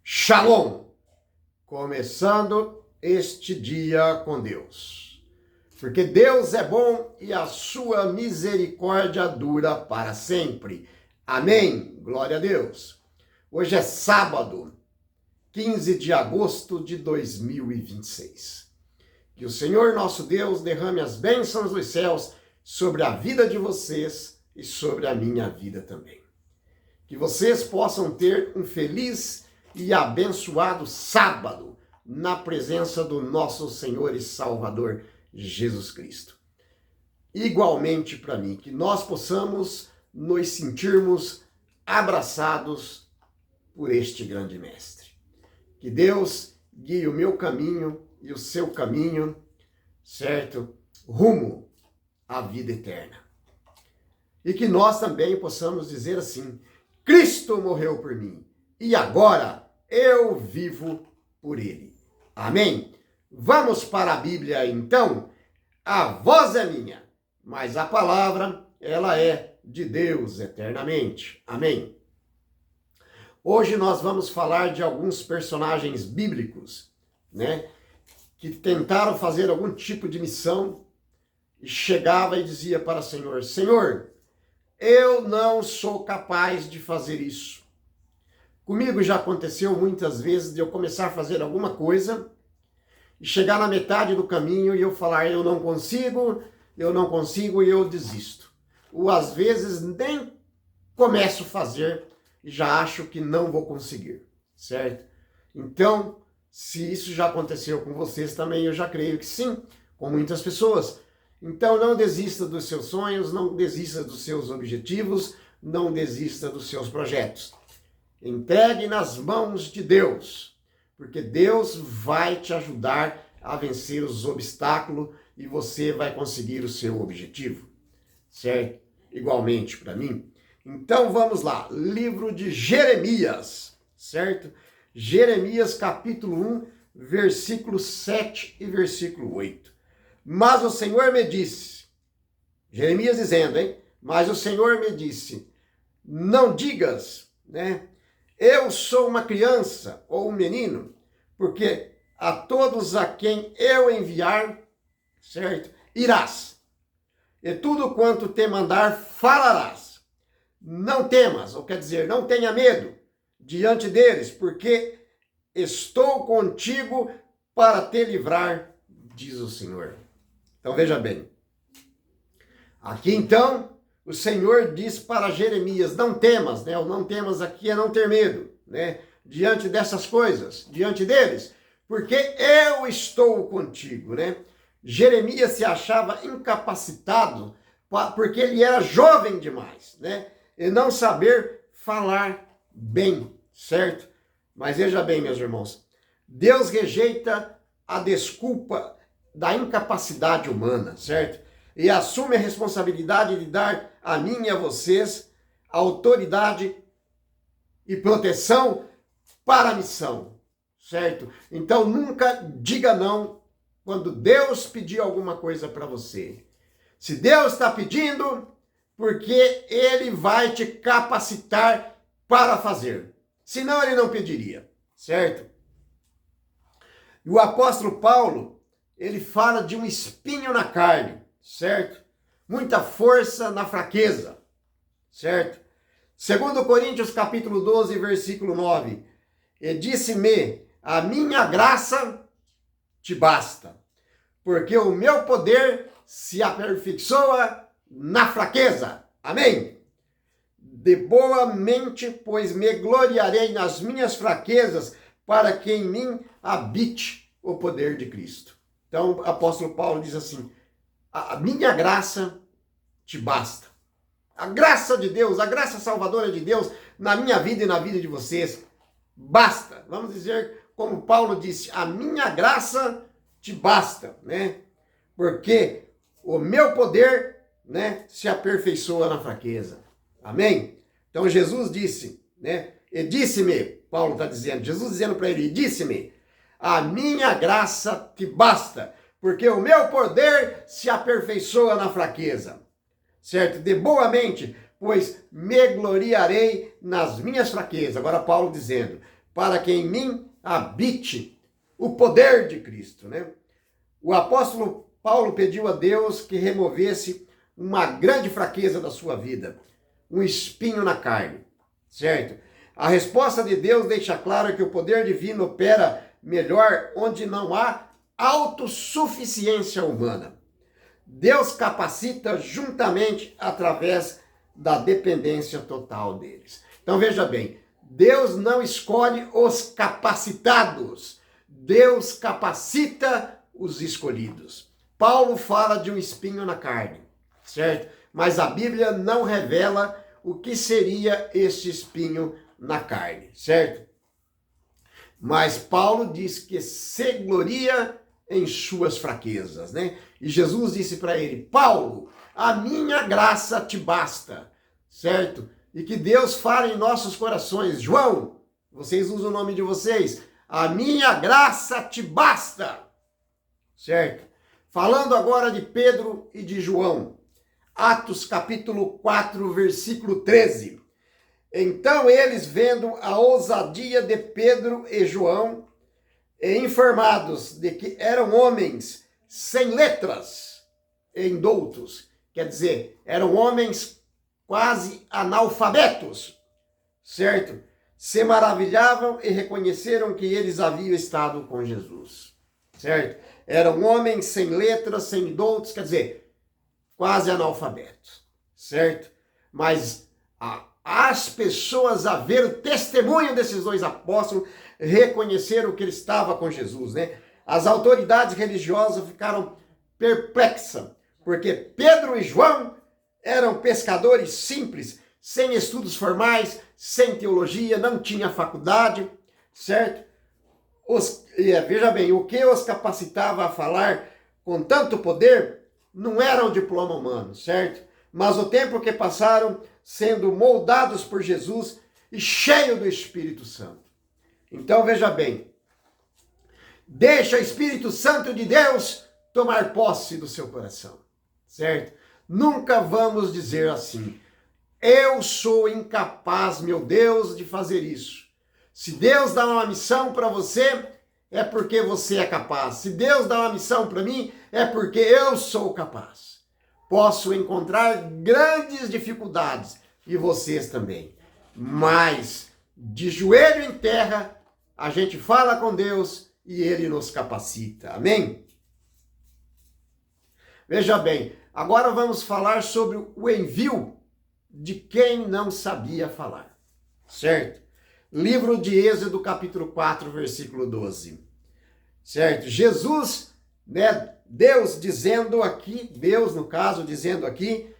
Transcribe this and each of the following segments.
Shalom! Começando este dia com Deus. Porque Deus é bom e a sua misericórdia dura para sempre. Amém? Glória a Deus. Hoje é sábado, 15 de agosto de 2026. Que o Senhor nosso Deus derrame as bênçãos dos céus sobre a vida de vocês e sobre a minha vida também. Que vocês possam ter um feliz e abençoado sábado na presença do nosso Senhor e Salvador Jesus Cristo. Igualmente para mim, que nós possamos nos sentirmos abraçados por este grande mestre. Que Deus guie o meu caminho e o seu caminho, certo? Rumo à vida eterna. E que nós também possamos dizer assim: Cristo morreu por mim e agora eu vivo por ele. Amém? Vamos para a Bíblia então? A voz é minha, mas a palavra, ela é de Deus eternamente. Amém? Hoje nós vamos falar de alguns personagens bíblicos, né? Que tentaram fazer algum tipo de missão e chegava e dizia para o Senhor: Senhor, eu não sou capaz de fazer isso. Comigo já aconteceu muitas vezes de eu começar a fazer alguma coisa e chegar na metade do caminho e eu falar: eu não consigo e eu desisto. Ou às vezes nem começo a fazer e já acho que não vou conseguir, certo? Então, se isso já aconteceu com vocês também, eu já creio que sim, com muitas pessoas. Então não desista dos seus sonhos, não desista dos seus objetivos, não desista dos seus projetos. Entregue nas mãos de Deus, porque Deus vai te ajudar a vencer os obstáculos e você vai conseguir o seu objetivo, certo? Igualmente para mim. Então vamos lá, livro de Jeremias, certo? Jeremias capítulo 1, versículo 7 e versículo 8. Mas o Senhor me disse, Jeremias dizendo, hein? Mas o Senhor me disse, não digas, né? Eu sou uma criança ou um menino, porque a todos a quem eu enviar, certo? Irás. E tudo quanto te mandar, falarás. Não temas, ou quer dizer, não tenha medo diante deles, porque estou contigo para te livrar, diz o Senhor. Então veja bem. Aqui então, o Senhor diz para Jeremias: não temas, né? O não temas aqui é não ter medo, né? Diante dessas coisas, diante deles, porque eu estou contigo, né? Jeremias se achava incapacitado porque ele era jovem demais, né? E não saber falar bem, certo? Mas veja bem, meus irmãos, Deus rejeita a desculpa da incapacidade humana, certo? E assume a responsabilidade de dar a mim e a vocês autoridade e proteção para a missão, certo? Então nunca diga não quando Deus pedir alguma coisa para você. Se Deus está pedindo, porque Ele vai te capacitar para fazer. Senão Ele não pediria, certo? E o apóstolo Paulo, ele fala de um espinho na carne, certo? Muita força na fraqueza, certo? 2 Coríntios capítulo 12, versículo 9. E disse-me, a minha graça te basta, porque o meu poder se aperfeiçoa na fraqueza. Amém? De boa mente, pois me gloriarei nas minhas fraquezas, para que em mim habite o poder de Cristo. Então, o apóstolo Paulo diz assim: a minha graça te basta. A graça de Deus, a graça salvadora de Deus na minha vida e na vida de vocês, basta. Vamos dizer como Paulo disse, a minha graça te basta, né? Porque o meu poder, né, se aperfeiçoa na fraqueza. Amém? Então Jesus disse, né? E disse-me, Paulo está dizendo, Jesus dizendo para ele, disse-me, a minha graça te basta, porque o meu poder se aperfeiçoa na fraqueza, certo? De boa mente, pois me gloriarei nas minhas fraquezas. Agora Paulo dizendo, para que em mim habite o poder de Cristo, né? O apóstolo Paulo pediu a Deus que removesse uma grande fraqueza da sua vida, um espinho na carne, certo? A resposta de Deus deixa claro que o poder divino opera melhor onde não há autossuficiência humana. Deus capacita juntamente através da dependência total deles. Então veja bem, Deus não escolhe os capacitados, Deus capacita os escolhidos. Paulo fala de um espinho na carne, certo? Mas a Bíblia não revela o que seria este espinho na carne, certo? Mas Paulo diz que se gloria em suas fraquezas, né? E Jesus disse para ele: Paulo, a minha graça te basta, certo? E que Deus fale em nossos corações: João, vocês usam o nome de vocês, a minha graça te basta, certo? Falando agora de Pedro e de João, Atos capítulo 4, versículo 13. Então eles, vendo a ousadia de Pedro e João, e informados de que eram homens sem letras e indoutos, quer dizer, eram homens quase analfabetos, certo? Se maravilhavam e reconheceram que eles haviam estado com Jesus, certo? Eram homens sem letras, sem indoutos, quer dizer, quase analfabetos, certo? Mas as pessoas, a ver o testemunho desses dois apóstolos, reconheceram que ele estava com Jesus, né? As autoridades religiosas ficaram perplexas, porque Pedro e João eram pescadores simples, sem estudos formais, sem teologia, não tinha faculdade, certo? Veja bem, o que os capacitava a falar com tanto poder não era o diploma humano, certo? Mas o tempo que passaram sendo moldados por Jesus e cheio do Espírito Santo. Então veja bem, deixa o Espírito Santo de Deus tomar posse do seu coração, certo? Nunca vamos dizer assim: eu sou incapaz, meu Deus, de fazer isso. Se Deus dá uma missão para você, é porque você é capaz. Se Deus dá uma missão para mim, é porque eu sou capaz. Posso encontrar grandes dificuldades, e vocês também. Mas, de joelho em terra, a gente fala com Deus e Ele nos capacita. Amém? Veja bem, agora vamos falar sobre o envio de quem não sabia falar, certo? Livro de Êxodo, capítulo 4, versículo 12, certo? Jesus, né, Deus dizendo aqui, Deus no caso dizendo aqui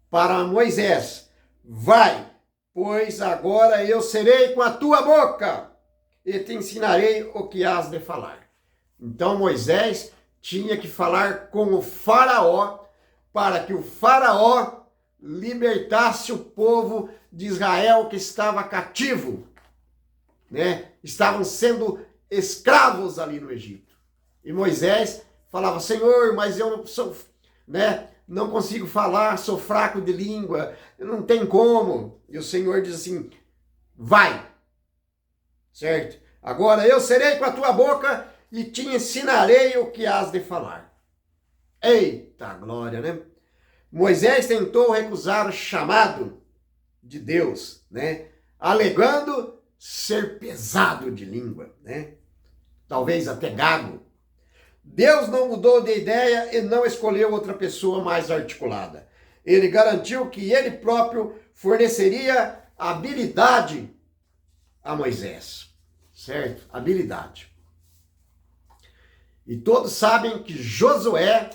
para Moisés: vai, pois agora eu serei com a tua boca e te ensinarei o que has de falar. Então Moisés tinha que falar com o faraó para que o faraó libertasse o povo de Israel que estava cativo, né? Estavam sendo escravos ali no Egito. E Moisés falava: Senhor, mas eu não sou, né? Não consigo falar, sou fraco de língua, não tem como. E o Senhor diz assim: vai, certo? Agora eu serei com a tua boca e te ensinarei o que has de falar. Eita glória, né? Moisés tentou recusar o chamado de Deus, né? Alegando ser pesado de língua, né? Talvez até gago. Deus não mudou de ideia e não escolheu outra pessoa mais articulada. Ele garantiu que ele próprio forneceria habilidade a Moisés, certo? Habilidade. E todos sabem que Josué,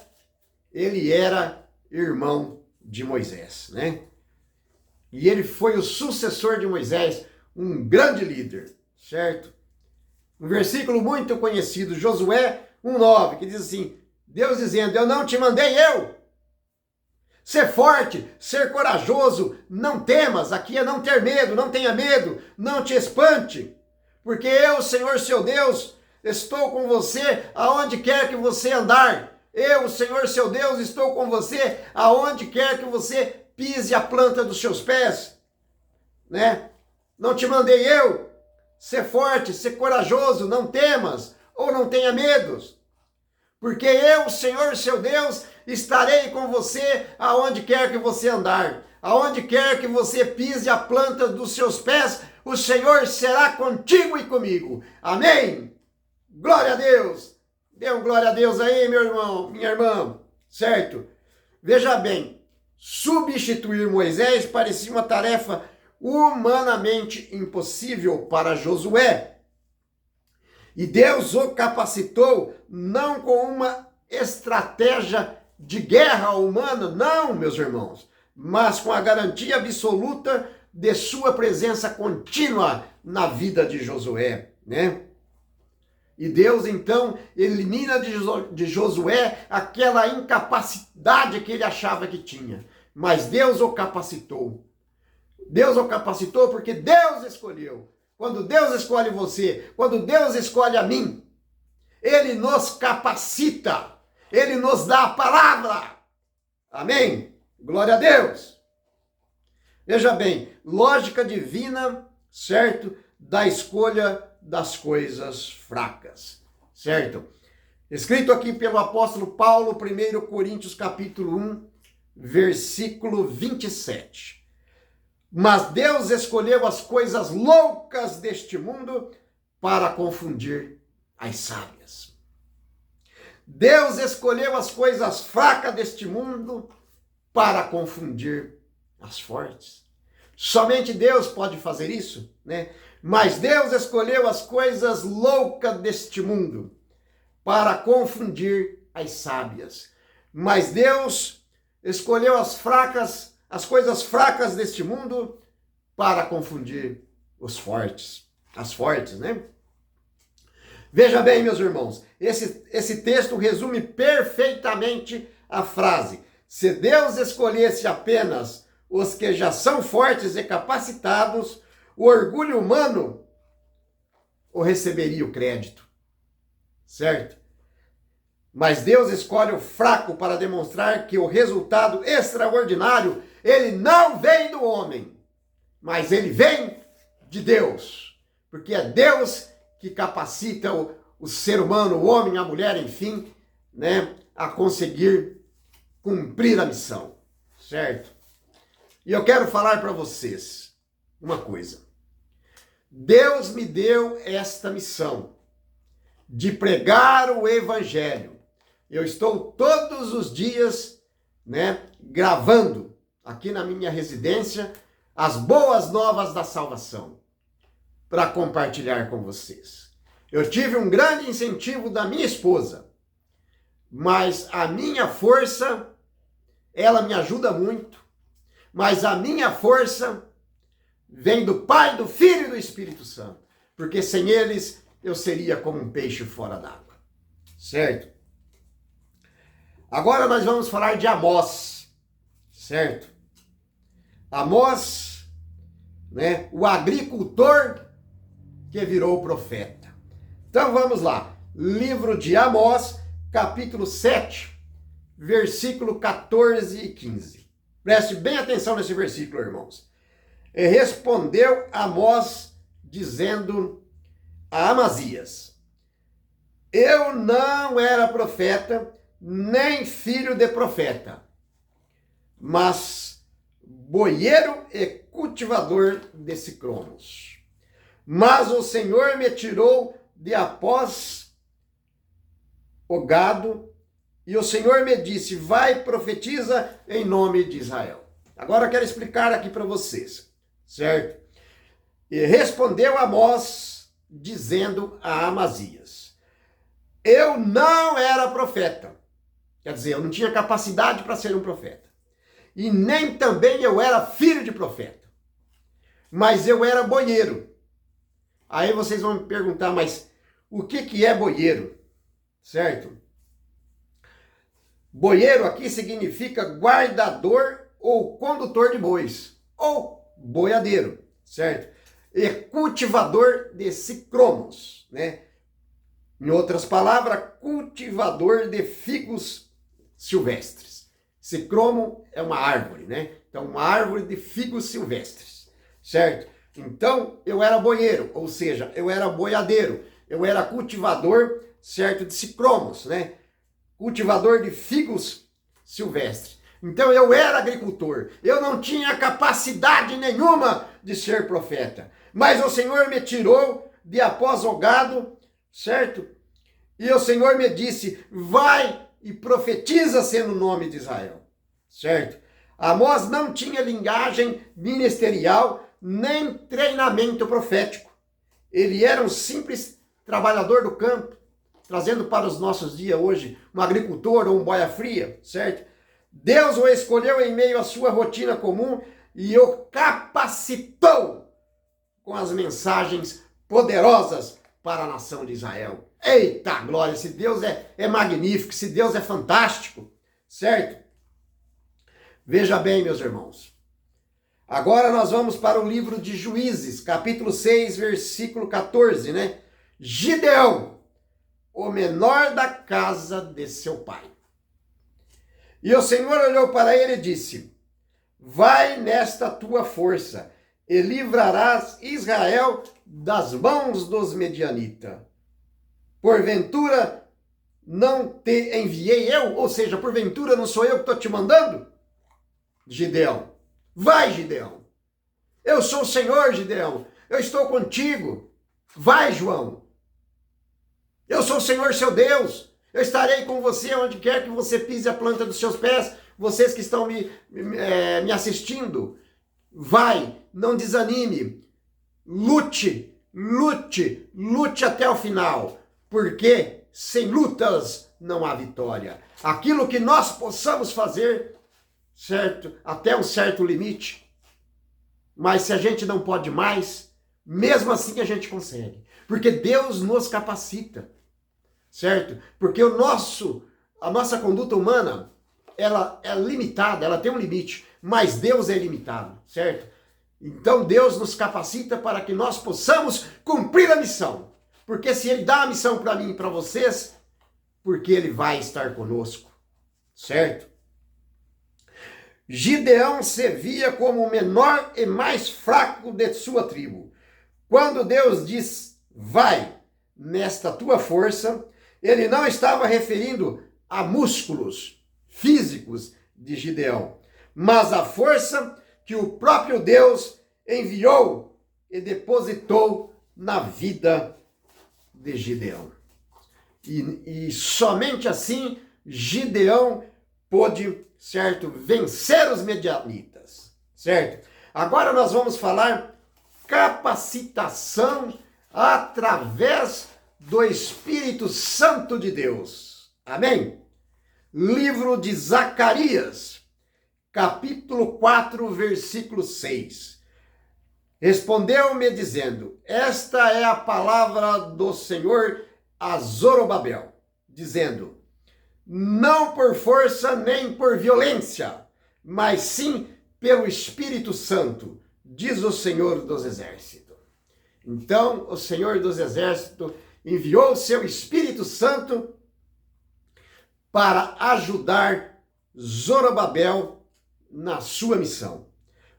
ele era irmão de Moisés, né? E ele foi o sucessor de Moisés, um grande líder, certo? Um versículo muito conhecido, Josué 1:9, que diz assim: Deus dizendo: eu não te mandei eu. Ser forte, ser corajoso, não temas, aqui é não ter medo, não tenha medo, não te espante, porque eu, Senhor seu Deus, estou com você aonde quer que você andar. Eu, Senhor seu Deus, estou com você aonde quer que você pise a planta dos seus pés, né? Não te mandei eu. ser forte, ser corajoso, não temas ou não tenha medos. Porque eu, Senhor, seu Deus, estarei com você aonde quer que você andar. Aonde quer que você pise a planta dos seus pés, o Senhor será contigo e comigo. Amém? Glória a Deus. Dê um glória a Deus aí, meu irmão, minha irmã. Certo? Veja bem, substituir Moisés parecia uma tarefa humanamente impossível para Josué. E Deus o capacitou não com uma estratégia de guerra humana, não, meus irmãos, mas com a garantia absoluta de sua presença contínua na vida de Josué, né? E Deus, então, elimina de Josué aquela incapacidade que ele achava que tinha. Mas Deus o capacitou. Deus o capacitou porque Deus escolheu. Quando Deus escolhe você, quando Deus escolhe a mim, Ele nos capacita. Ele nos dá a palavra. Amém? Glória a Deus. Veja bem, lógica divina, certo? Da escolha das coisas fracas, certo? Escrito aqui pelo apóstolo Paulo, 1 Coríntios capítulo 1, versículo 27. Mas Deus escolheu as coisas loucas deste mundo para confundir as sábias. Deus escolheu as coisas fracas deste mundo para confundir as fortes. Somente Deus pode fazer isso, né? Mas Deus escolheu as coisas loucas deste mundo para confundir as sábias. Mas Deus escolheu as coisas fracas deste mundo para confundir os fortes, as fortes, né? Veja bem, meus irmãos, esse texto resume perfeitamente a frase: se Deus escolhesse apenas os que já são fortes e capacitados, o orgulho humano o receberia o crédito, certo? Mas Deus escolhe o fraco para demonstrar que o resultado extraordinário, ele não vem do homem, mas ele vem de Deus. Porque é Deus que capacita o ser humano, o homem, a mulher, enfim, né, a conseguir cumprir a missão, certo? E eu quero falar para vocês uma coisa. Deus me deu esta missão de pregar o evangelho. Eu estou todos os dias, né, gravando aqui na minha residência as boas novas da salvação para compartilhar com vocês. Eu tive um grande incentivo da minha esposa, mas a minha força, ela me ajuda muito, mas a minha força vem do Pai, do Filho e do Espírito Santo, porque sem eles eu seria como um peixe fora d'água, certo? Agora nós vamos falar de Amós, certo? Amós, né, o agricultor que virou profeta. Então vamos lá, livro de Amós, capítulo 7, versículo 14 e 15. Preste bem atenção nesse versículo, irmãos. E respondeu Amós, dizendo a Amazias: eu não era profeta, nem filho de profeta, mas boieiro e cultivador de sicromos. Mas o Senhor me tirou de após o gado, e o Senhor me disse: vai, profetiza em nome de Israel. Agora eu quero explicar aqui para vocês, certo? E respondeu Amós, dizendo a Amazias: eu não era profeta. Quer dizer, eu não tinha capacidade para ser um profeta. E nem também eu era filho de profeta. Mas eu era boieiro. Aí vocês vão me perguntar, mas o que é boieiro? Certo? Boieiro aqui significa guardador ou condutor de bois, ou boiadeiro, certo? E cultivador de sicromos, né? Em outras palavras, cultivador de figos silvestres. Sicromo é uma árvore, né? Então, uma árvore de figos silvestres, certo? Então, eu era boieiro, ou seja, eu era boiadeiro, eu era cultivador, certo, de sicromos, né? Cultivador de figos silvestres. Então, eu era agricultor, eu não tinha capacidade nenhuma de ser profeta, mas o Senhor me tirou de após o gado, certo? E o Senhor me disse, vai e profetiza-se no nome de Israel, certo? Amós não tinha linguagem ministerial, nem treinamento profético. Ele era um simples trabalhador do campo, trazendo para os nossos dias hoje um agricultor ou um boia fria, certo? Deus o escolheu em meio à sua rotina comum e o capacitou com as mensagens poderosas para a nação de Israel. Eita glória, esse Deus é magnífico, esse Deus é fantástico, certo? Veja bem, meus irmãos. Agora nós vamos para o livro de Juízes, capítulo 6, versículo 14, né? Gideão, o menor da casa de seu pai. E o Senhor olhou para ele e disse, vai nesta tua força e livrarás Israel das mãos dos medianitas. Porventura não te enviei eu? Ou seja, porventura não sou eu que estou te mandando? Gideão. Vai, Gideão. Eu sou o Senhor, Gideão. Eu estou contigo. Vai, João. Eu sou o Senhor, seu Deus. Eu estarei com você onde quer que você pise a planta dos seus pés. Vocês que estão me assistindo. Vai, não desanime. Lute, lute, lute até o final. Porque sem lutas não há vitória. Aquilo que nós possamos fazer, certo? Até um certo limite. Mas se a gente não pode mais, mesmo assim a gente consegue. Porque Deus nos capacita, certo? Porque a nossa conduta humana, ela é limitada, ela tem um limite, mas Deus é ilimitado, certo? Então Deus nos capacita para que nós possamos cumprir a missão. Porque se Ele dá a missão para mim e para vocês, porque Ele vai estar conosco, certo? Gideão se via como o menor e mais fraco de sua tribo. Quando Deus diz, vai nesta tua força, ele não estava referindo a músculos físicos de Gideão, mas a força que o próprio Deus enviou e depositou na vida de Gideão. E somente assim Gideão pôde, certo, vencer os medianitas, certo? Agora nós vamos falar capacitação através do Espírito Santo de Deus. Amém? Livro de Zacarias, capítulo 4, versículo 6. Respondeu-me dizendo, esta é a palavra do Senhor a Zorobabel, dizendo, não por força nem por violência, mas sim pelo Espírito Santo, diz o Senhor dos Exércitos. Então, o Senhor dos Exércitos enviou o seu Espírito Santo para ajudar Zorobabel na sua missão.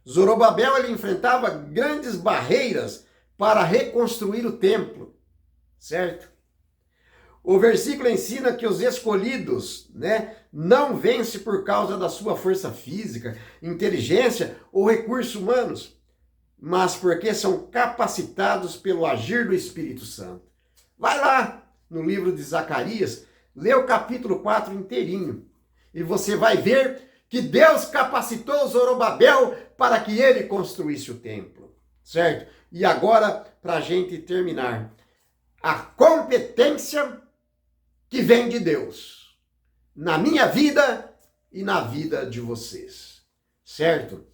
Zorobabel, ele enfrentava grandes barreiras para reconstruir o templo, certo? O versículo ensina que os escolhidos, não vencem por causa da sua força física, inteligência ou recursos humanos, mas porque são capacitados pelo agir do Espírito Santo. Vai lá no livro de Zacarias, lê o capítulo 4 inteirinho, e você vai ver que Deus capacitou Zorobabel para que ele construísse o templo, certo? E agora, para a gente terminar, a competência que vem de Deus, na minha vida e na vida de vocês, certo?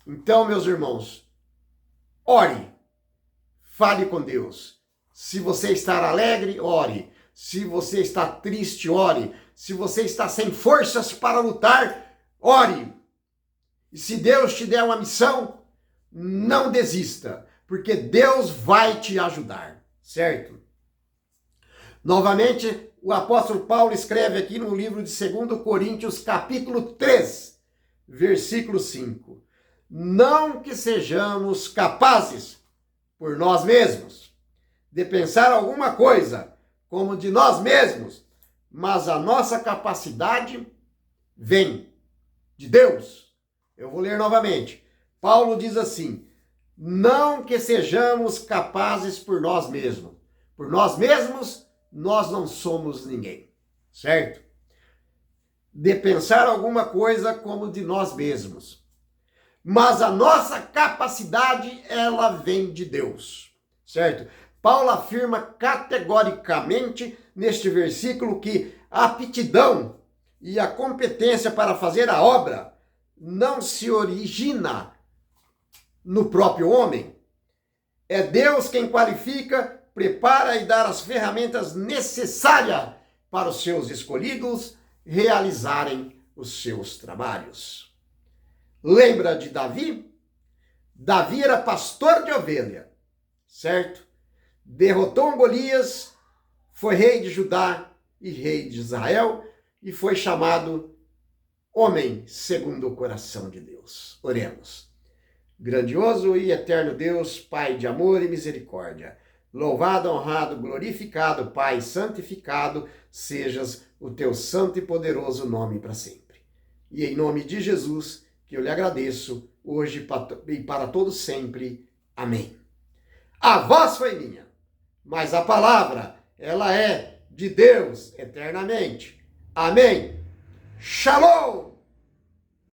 Então, meus irmãos, ore, fale com Deus. Se você está alegre, ore. Se você está triste, ore. Se você está sem forças para lutar, ore. E se Deus te der uma missão, não desista, porque Deus vai te ajudar, certo? Novamente, o apóstolo Paulo escreve aqui no livro de 2 Coríntios, capítulo 3, versículo 5. Não que sejamos capazes por nós mesmos, de pensar alguma coisa como de nós mesmos, mas a nossa capacidade vem de Deus. Eu vou ler novamente. Paulo diz assim: não que sejamos capazes por nós mesmos. Por nós mesmos, nós não somos ninguém, certo? De pensar alguma coisa como de nós mesmos. Mas a nossa capacidade, ela vem de Deus, certo? Paulo afirma categoricamente neste versículo que a aptidão e a competência para fazer a obra não se origina no próprio homem. É Deus quem qualifica, prepara e dá as ferramentas necessárias para os seus escolhidos realizarem os seus trabalhos. Lembra de Davi? Davi era pastor de ovelha, certo? Derrotou Golias, foi rei de Judá e rei de Israel e foi chamado homem segundo o coração de Deus. Oremos. Grandioso e eterno Deus, Pai de amor e misericórdia, louvado, honrado, glorificado, Pai, santificado, sejas o teu santo e poderoso nome para sempre. E em nome de Jesus, que eu lhe agradeço, hoje e para todos sempre. Amém. A voz foi minha, mas a palavra, ela é de Deus eternamente. Amém. Shalom!